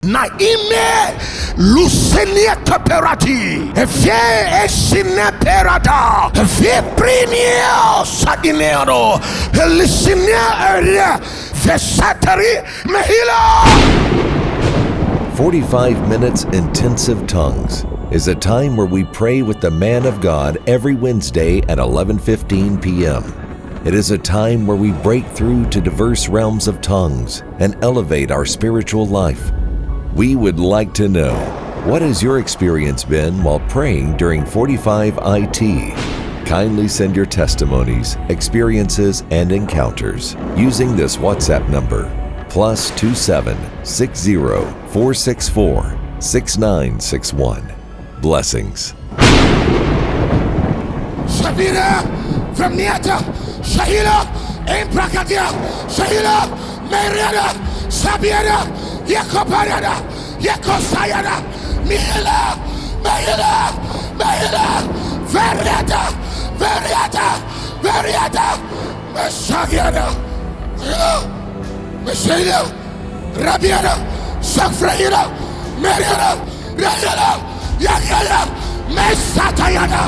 na ime lusenia teperati efie esine perada efie prinio sadinero elisinia area vesatari mehila. 45 minutes intensive tongues is a time where we pray with the man of God every Wednesday at 11:15 p.m. It is a time where we break through to diverse realms of tongues and elevate our spiritual life. We would like to know, what has your experience been while praying during 45 IT? Kindly send your testimonies, experiences, and encounters using this WhatsApp number, +27 60 464 6961. Blessings. Shabira Verniata Shahila Imprakatia Shahila Mariana Sabiana Yakoparada Yakosayana Mihila Veriata Meshagiana Meshina Rabiana Sakfraina Mariana Rayana Yakaya Mesatayana.